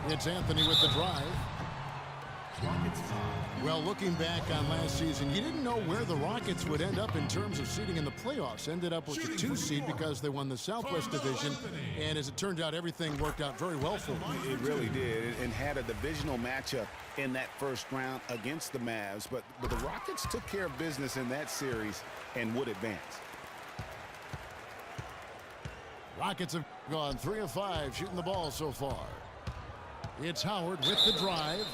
It's Anthony with the drive. Well, looking back on last season, you didn't know where the Rockets would end up in terms of seeding in the playoffs. Ended up with the 2 seed because they won the Southwest Division. And as it turned out, everything worked out very well for them. It really did, and had a divisional matchup in that first round against the Mavs. But the Rockets took care of business in that series and would advance. Rockets have gone 3 of 5 shooting the ball so far. It's Howard with the drive.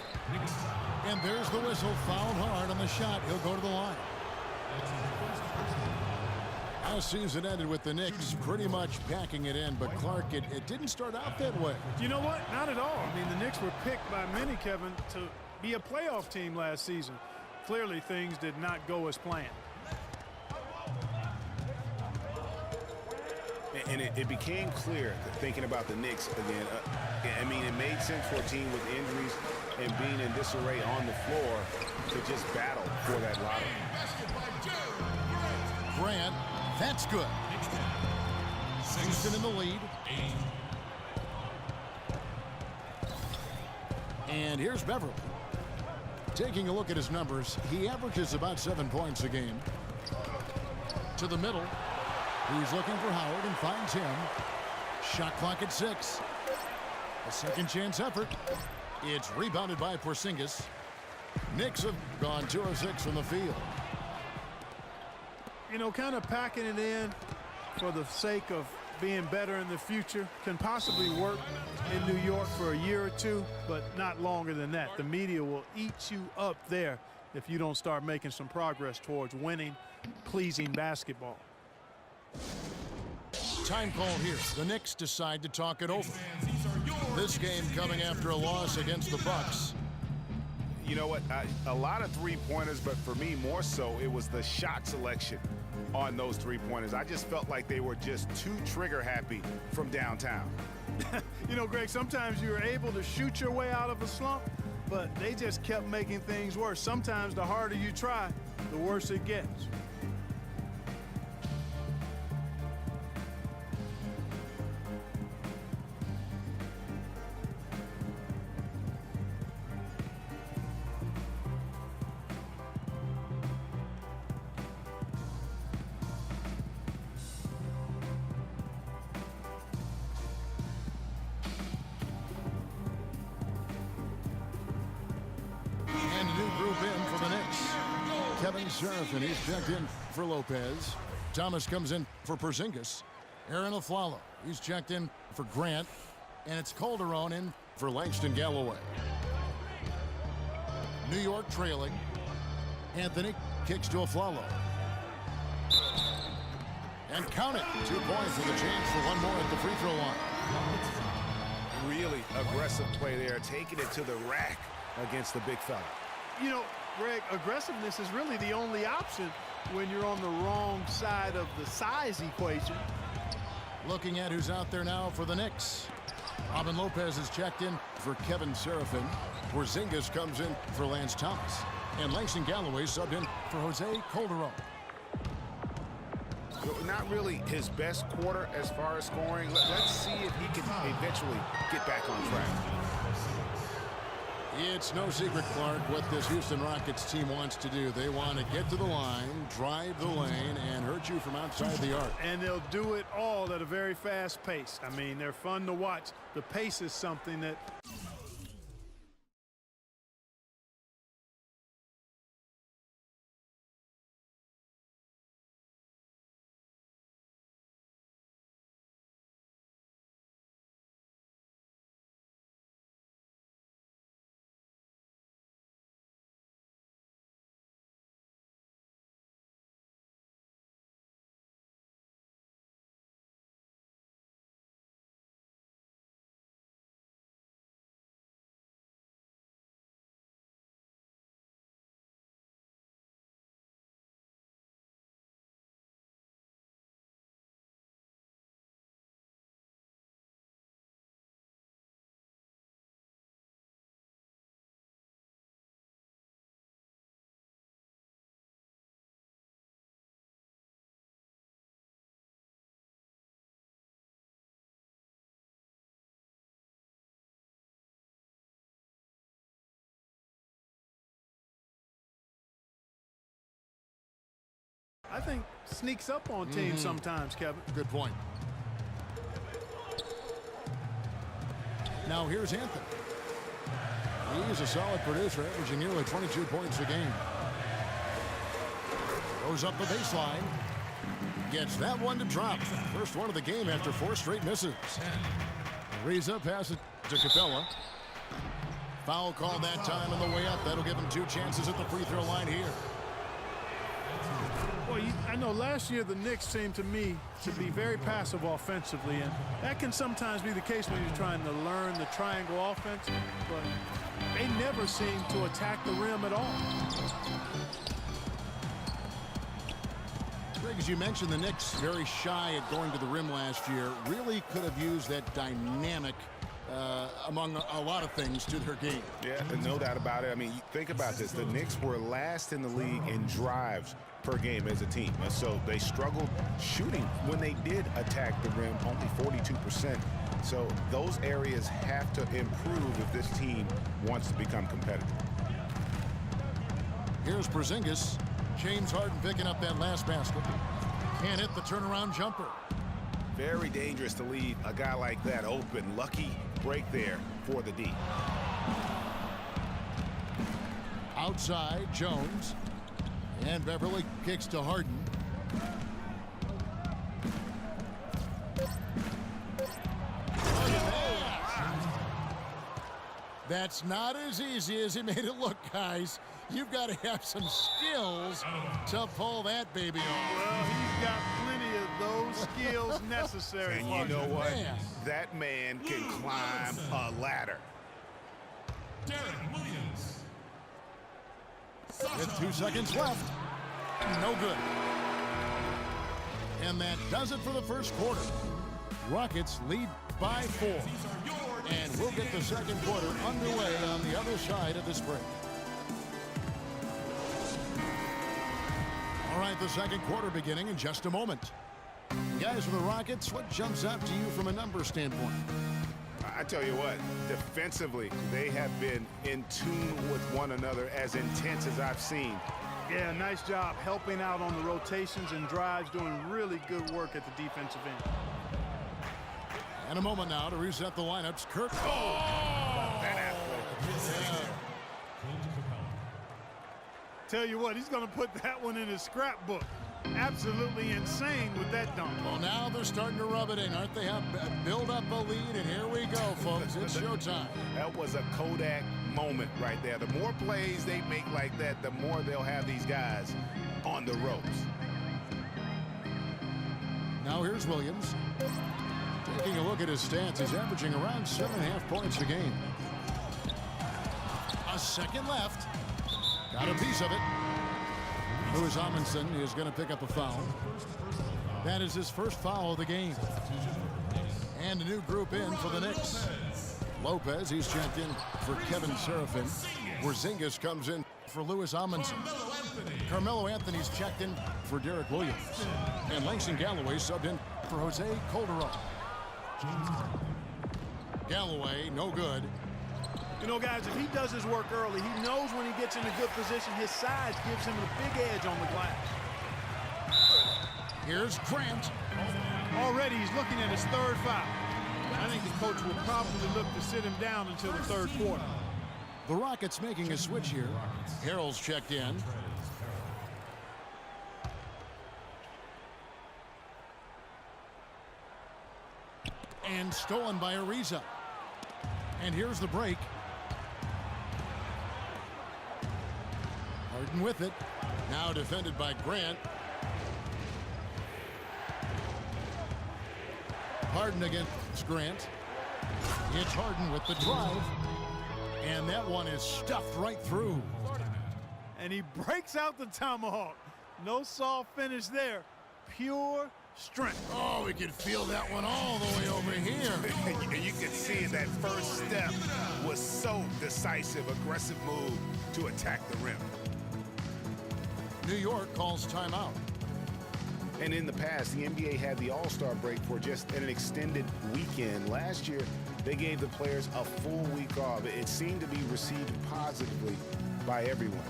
And there's the whistle. Fouled hard on the shot. He'll go to the line. Last season ended with the Knicks pretty much packing it in. But Clark, it didn't start out that way. You know what? Not at all. I mean, the Knicks were picked by many, Kevin, to be a playoff team last season. Clearly, things did not go as planned. And it became clear that thinking about the Knicks again, I mean, it made sense for a team with injuries and being in disarray on the floor to just battle for that lottery. Grant, that's good. Houston in the lead. And here's Beverly. Taking a look at his numbers, he averages about 7 points a game. To the middle. He's looking for Howard and finds him. Shot clock at 6. A second chance effort. It's rebounded by Porzingis. Knicks have gone 2 of 6 from the field. You know, kind of packing it in for the sake of being better in the future can possibly work in New York for a year or two, but not longer than that. The media will eat you up there if you don't start making some progress towards winning, pleasing basketball. Time call here. The Knicks decide to talk it over. This game coming after a loss against the Bucks. You know what? A lot of three-pointers, but for me, more so, it was the shot selection on those three-pointers. I just felt like they were just too trigger-happy from downtown. You know, Greg, sometimes you're able to shoot your way out of a slump, but they just kept making things worse. Sometimes the harder you try, the worse it gets. Seraphin, he's checked in for Lopez. Thomas comes in for Porzingis. Aaron Aflalo, he's checked in for Grant. And it's Calderon in for Langston Galloway. New York trailing. Anthony kicks to Aflalo. And count it. 2 points with a chance for one more at the free throw line. Really aggressive play there, taking it to the rack against the big fella. You know, Greg, aggressiveness is really the only option when you're on the wrong side of the size equation. Looking at who's out there now for the Knicks. Robin Lopez is checked in for Kevin Seraphin. Porzingis comes in for Lance Thomas. And Langston Galloway subbed in for Jose Calderon. Not really his best quarter as far as scoring. Let's see if he can eventually get back on track. It's no secret, Clark, what this Houston Rockets team wants to do. They want to get to the line, drive the lane, and hurt you from outside the arc. And they'll do it all at a very fast pace. I mean, they're fun to watch. The pace is something that I think sneaks up on teams sometimes, Kevin. Good point. Now here's Anthony. He's a solid producer, averaging nearly 22 points a game. Goes up the baseline. Gets that one to drop. First one of the game after 4 straight misses. Ariza passes to Capella. Foul call that time on the way up. That'll give him 2 chances at the free throw line here. Well, I know last year the Knicks seemed to me to be very passive offensively, and that can sometimes be the case when you're trying to learn the triangle offense, but they never seem to attack the rim at all. Greg, as you mentioned, the Knicks very shy at going to the rim last year. Really could have used that dynamic among a lot of things to their game. Yeah, no doubt about it. I mean, think about this. The Knicks were last in the league in drives per game as a team. So they struggled shooting when they did attack the rim, only 42%. So those areas have to improve if this team wants to become competitive. Here's Porzingis. James Harden picking up that last basket. Can't hit the turnaround jumper. Very dangerous to leave a guy like that open. Lucky break there for the D. Outside, Jones. And Beverly kicks to Harden. That's not as easy as he made it look, guys. You've got to have some skills to pull that baby off. Well, he's got plenty of those skills necessary. And you know what? Man. That man can climb a ladder. With 2 seconds left. No good. And that does it for the first quarter. Rockets lead by 4. And we'll get the second quarter underway on the other side of this break. All right, the second quarter beginning in just a moment. Guys, for the Rockets, what jumps out to you from a number standpoint? I tell you what, defensively, they have been in tune with one another as intense as I've seen. Yeah, nice job helping out on the rotations and drives, doing really good work at the defensive end. And a moment now to reset the lineups. Kirk. That Tell you what, he's going to put that one in his scrapbook. Absolutely insane with that dunk. Well, now they're starting to rub it in, aren't they? Build up a lead, and here we go, folks. It's showtime. That was a Kodak moment right there. The more plays they make like that, the more they'll have these guys on the ropes. Now here's Williams. Taking a look at his stats, he's averaging around 7.5 points a game. A second left. Got a piece of it. Louis Amundsen is going to pick up a foul. That is his first foul of the game. And a new group in for the Knicks. Lopez, he's checked in for Kevin Serafin. Porzingis comes in for Louis Amundsen. Carmelo Anthony's checked in for Derek Williams. And Langston Galloway subbed in for Jose Calderon. Galloway, no good. You know, guys, if he does his work early, he knows when he gets in a good position, his size gives him a big edge on the glass. Here's Grant. Already he's looking at his third foul. I think the coach will probably look to sit him down until the third quarter. The Rockets making a switch here. Harrell's checked in. And stolen by Ariza. And here's the break. Harden with it. Now defended by Grant. Harden against Grant. It's Harden with the drive. And that one is stuffed right through. And he breaks out the tomahawk. No soft finish there. Pure strength. Oh, we could feel that one all the way over here. And you can see that first step was so decisive, aggressive move to attack the rim. New York calls timeout. And in the past, the NBA had the All-Star break for just an extended weekend. Last year, they gave the players a full week off. It seemed to be received positively by everyone.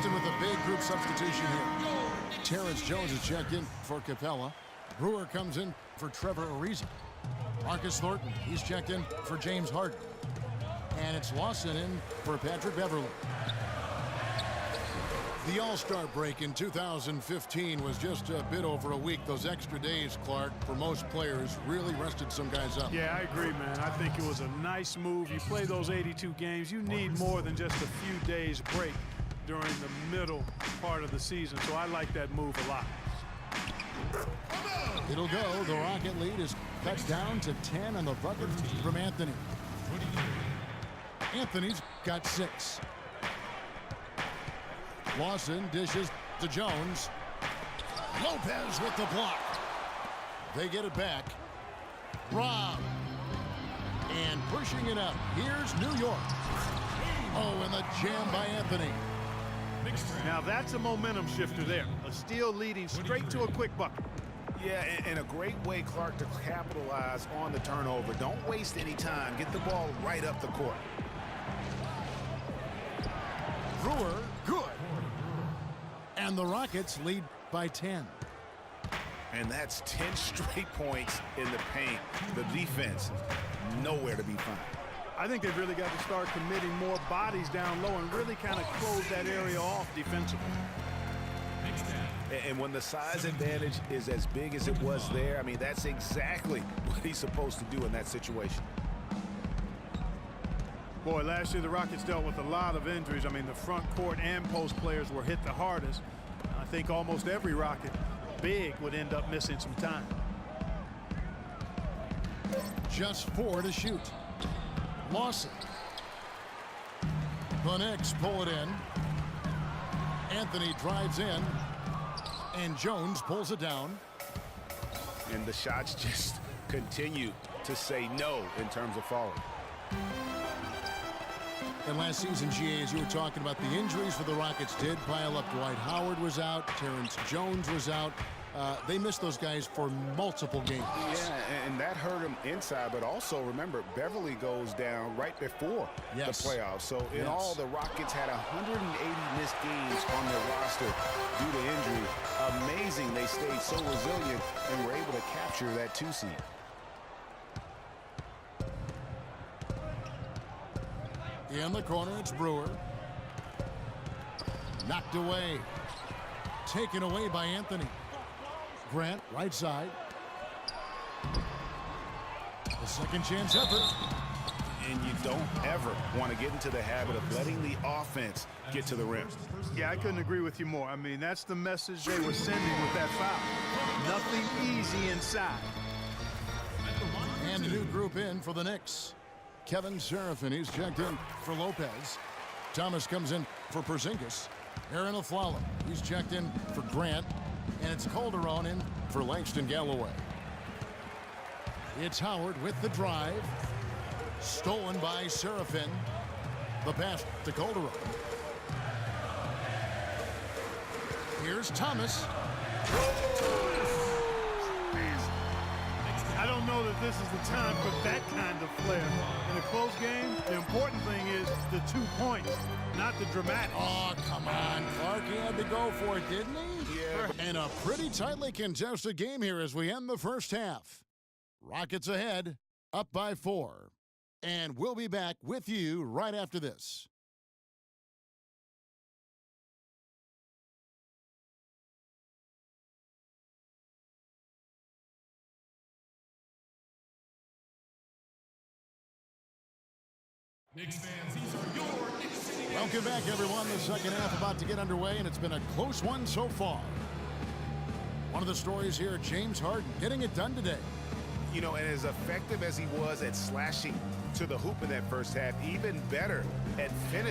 Boston with a big group substitution here. Terrence Jones is checked in for Capella. Brewer comes in for Trevor Ariza. Marcus Thornton, he's checked in for James Harden. And it's Lawson in for Patrick Beverley. The All-Star break in 2015 was just a bit over a week. Those extra days, Clark, for most players, really rested some guys up. Yeah, I agree, man. I think it was a nice move. You play those 82 games, you need more than just a few days break during the middle part of the season. So I like that move a lot. It'll go. The Rocket lead is cut down to 10 on the bucket from Anthony. Anthony's got 6. Lawson dishes to Jones. Lopez with the block. They get it back. Rob. And pushing it up. Here's New York. Oh, and the jam by Anthony. Now that's a momentum shifter there. A steal leading straight to a quick bucket. Yeah, and a great way, Clark, to capitalize on the turnover. Don't waste any time. Get the ball right up the court. Brewer, good. And the Rockets lead by 10. And that's 10 straight points in the paint. The defense, nowhere to be found. I think they've really got to start committing more bodies down low and really kind of close that area off defensively. And when the size advantage is as big as it was there, I mean, that's exactly what he's supposed to do in that situation. Boy, last year the Rockets dealt with a lot of injuries. I mean, the front court and post players were hit the hardest. I think almost every Rocket big would end up missing some time. Just 4 to shoot. Lawson. The Knicks pull it in. Anthony drives in. And Jones pulls it down. And the shots just continue to say no in terms of falling. And last season, GA, as you were talking about, the injuries for the Rockets did pile up. Dwight Howard was out. Terrence Jones was out. They missed those guys for multiple games. Yeah, and that hurt them inside. But also, remember, Beverly goes down right before the playoffs. So, in all, the Rockets had 180 missed games on their roster due to injury. Amazing they stayed so resilient and were able to capture that 2 seed. In the corner, it's Brewer. Knocked away. Taken away by Anthony. Grant, right side. A second chance effort. And you don't ever want to get into the habit of letting the offense get to the rim. Yeah, I couldn't agree with you more. I mean, that's the message they were sending with that foul. Nothing easy inside. And a new group in for the Knicks. Kevin Seraphin, he's checked in for Lopez. Thomas comes in for Porzingis. Aaron Aflalo, he's checked in for Grant. And it's Calderon in for Langston Galloway. It's Howard with the drive. Stolen by Seraphin. The pass to Calderon. Here's Thomas. I don't know that this is the time for that kind of flair. In a close game, the important thing is the 2 points, not the dramatics. Oh, come on. Clark, he had to go for it, didn't he? Yeah. And a pretty tightly contested game here as we end the first half. Rockets ahead, up by 4. And we'll be back with you right after this. Knicks fans, these are your Knicks City. Welcome back, everyone. The second half about to get underway, and it's been a close one so far. One of the stories here, James Harden getting it done today. You know, and as effective as he was at slashing to the hoop in that first half, even better at finishing.